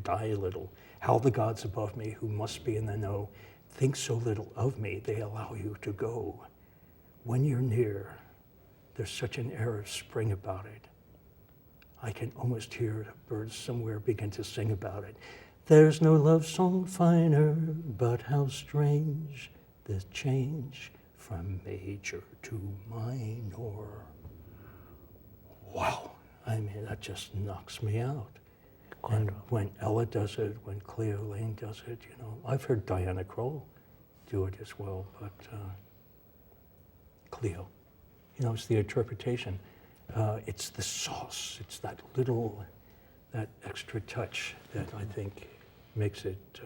die a little. How the gods above me, who must be in the know, think so little of me, they allow you to go. When you're near, there's such an air of spring about it. I can almost hear the birds somewhere begin to sing about it. There's no love song finer, but how strange the change from major to minor. Wow, I mean, that just knocks me out. And when Ella does it, when Cleo Lane does it, you know, I've heard Diana Krall do it as well, but Cleo, you know, it's the interpretation. It's the sauce, it's that little, that extra touch that I think makes it,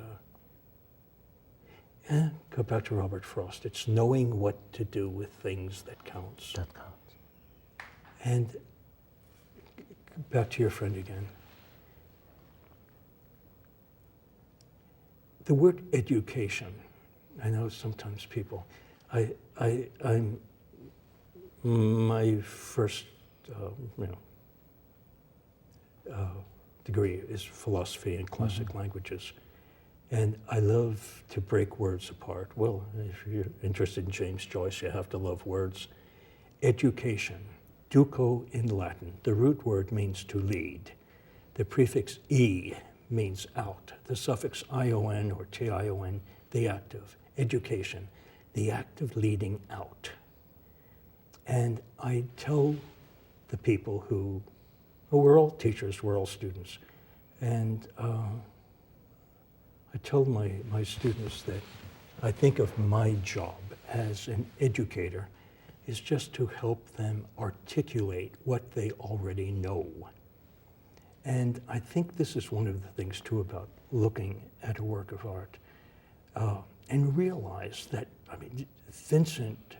go back to Robert Frost, it's knowing what to do with things that counts. That counts. And back to your friend again. The word education, I know sometimes people, I'm my first degree is philosophy and classic languages. And I love to break words apart. Well, if you're interested in James Joyce, you have to love words. Education, duco in Latin. The root word means to lead. The prefix E means out. The suffix ion or tion, the active. Education, the act of leading out. And I tell the people who, well, we're all teachers, we're all students, and I tell my students that I think of my job as an educator is just to help them articulate what they already know. And I think this is one of the things too about looking at a work of art and realize that, I mean, Vincent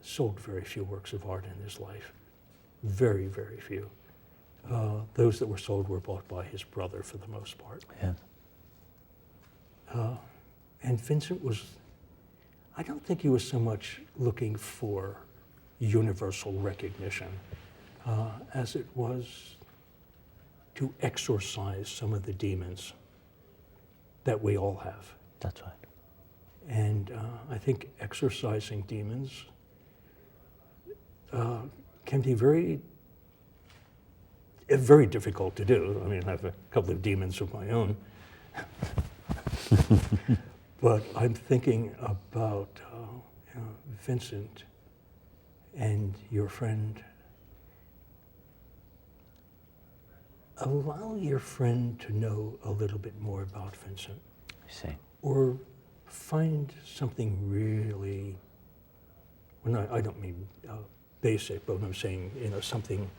sold very few works of art in his life. Very, very few. Those that were sold were bought by his brother for the most part. Yes. And Vincent was, I don't think he was so much looking for universal recognition as it was to exorcise some of the demons that we all have. That's right. And I think exorcising demons can be very difficult to do. I mean, I have a couple of demons of my own. But I'm thinking about Vincent and your friend. Allow your friend to know a little bit more about Vincent. I see. Or find something really, well, I don't mean basic, but I'm saying, you know, something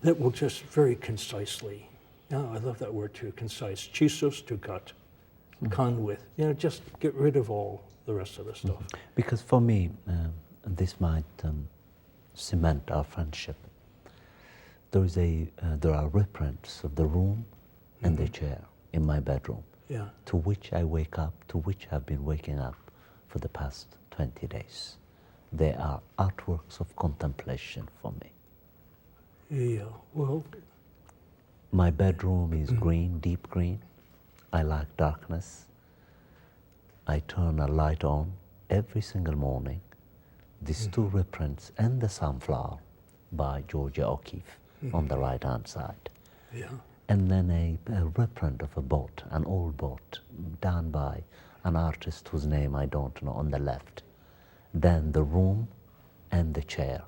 that will just very concisely, I love that word too, concise, chisos to cut, con with, you know, just get rid of all the rest of the stuff. Because for me, this might cement our friendship. There are reprints of the room and the chair in my bedroom, to which I wake up, to which I've been waking up for the past 20 days. They are artworks of contemplation for me. Yeah, well. My bedroom is green, deep green. I like darkness. I turn a light on every single morning. These two reprints and the Sunflower by Georgia O'Keeffe on the right-hand side. Yeah. And then a reprint of a boat, an old boat, done by an artist whose name I don't know, on the left. Then the room and the chair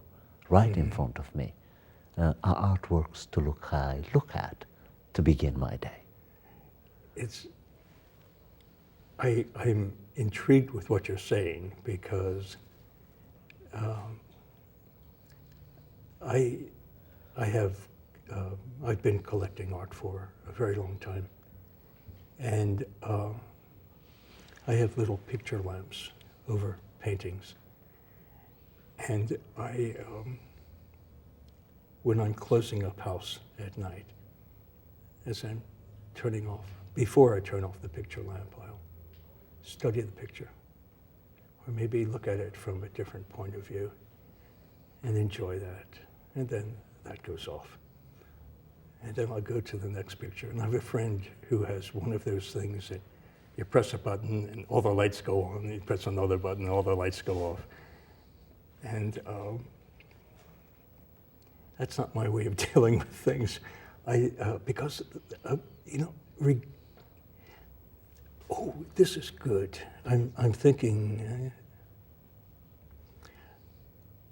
right in front of me are artworks to look at, to begin my day. I'm intrigued with what you're saying because I've been collecting art for a very long time, and I have little picture lamps over paintings, and when I'm closing up house at night, as I'm turning off, before I turn off the picture lamp, I'll study the picture, or maybe look at it from a different point of view and enjoy that, and then that goes off. And then I'll go to the next picture. And I have a friend who has one of those things that you press a button and all the lights go on, and you press another button and all the lights go off. And that's not my way of dealing with things. Because, you know, oh, this is good. I'm thinking,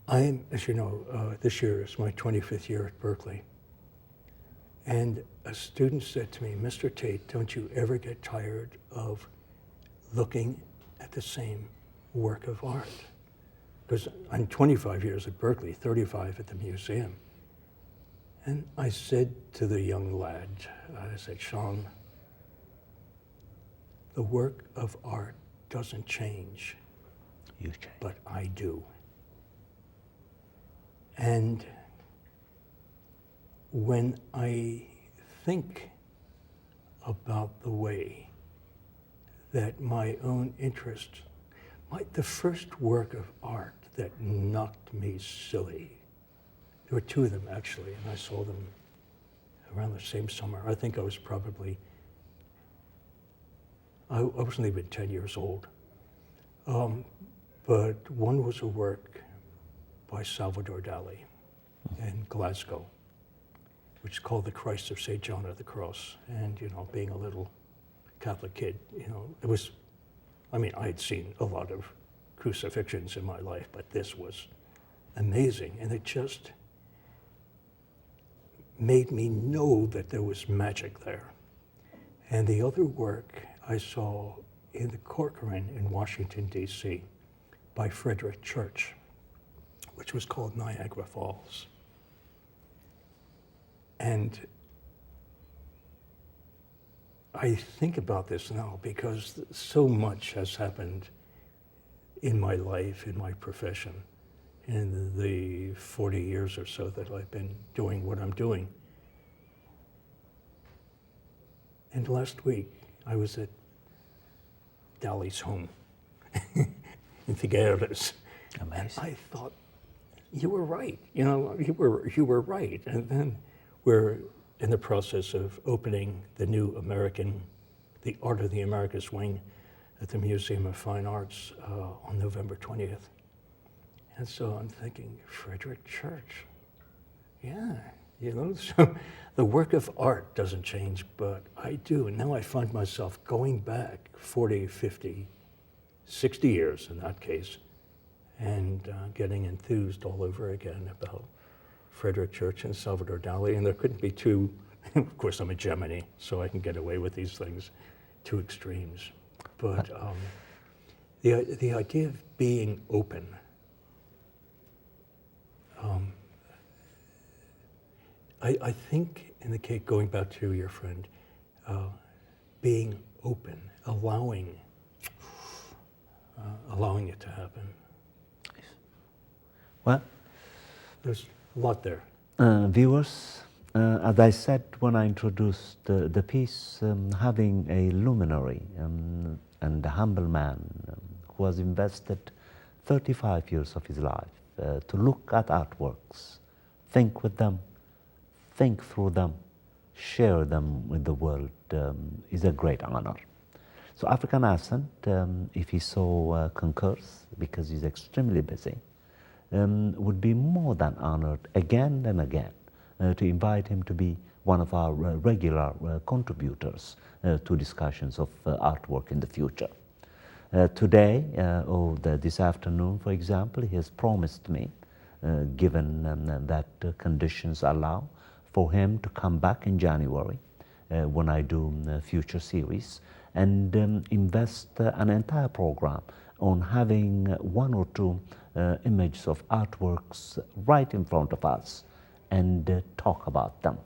as you know, this year is my 25th year at Berkeley. And a student said to me, Mr. Tate, don't you ever get tired of looking at the same work of art? Because I'm 25 years at Berkeley, 35 at the museum. And I said to the young lad, I said, Sean, the work of art doesn't change. You change. But I do. And when I think about the way that my own interest, the first work of art that knocked me silly, there were two of them actually, and I saw them around the same summer. I think I was probably, I wasn't even 10 years old. But one was a work by Salvador Dali in Glasgow, which is called The Christ of St. John of the Cross. And, you know, being a little Catholic kid, you know, it was, I mean, I had seen a lot of crucifixions in my life, but this was amazing. And it just made me know that there was magic there. And the other work I saw in the Corcoran in Washington, D.C. by Frederick Church, which was called Niagara Falls. And I think about this now because so much has happened in my life, in my profession, in the 40 years or so that I've been doing what I'm doing. And last week, I was at Dali's home in Figueres. Amazing. I thought, you were right. You know, you were right. And then we're in the process of opening the new the Art of the Americas wing at the Museum of Fine Arts on November 20th. And so I'm thinking, Frederick Church, yeah, you know, so the work of art doesn't change, but I do. And now I find myself going back 40, 50, 60 years in that case, and getting enthused all over again about Frederick Church and Salvador Dali. And there couldn't be two, of course I'm a Gemini, so I can get away with these things, two extremes. But the idea of being open, I think in the case, going back to your friend, being open, allowing it to happen. Well, there's a lot there. Viewers, as I said when I introduced the piece, having a luminary and a humble man who has invested 35 years of his life to look at artworks, think with them, think through them, share them with the world is a great honor. So African Ascent, if he so concurs, because he's extremely busy, would be more than honored again and again to invite him to be one of our regular contributors to discussions of artwork in the future. Today, or this afternoon, for example, he has promised me, given that conditions allow, for him to come back in January when I do a future series and invest an entire program on having one or two images of artworks right in front of us and talk about them.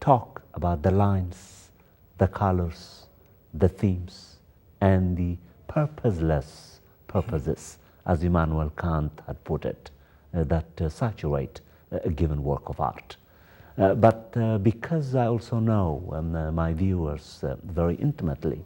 Talk about the lines, the colors, the themes, and the purposeless purposes, as Immanuel Kant had put it, that saturate a given work of art. But because I also know my viewers very intimately,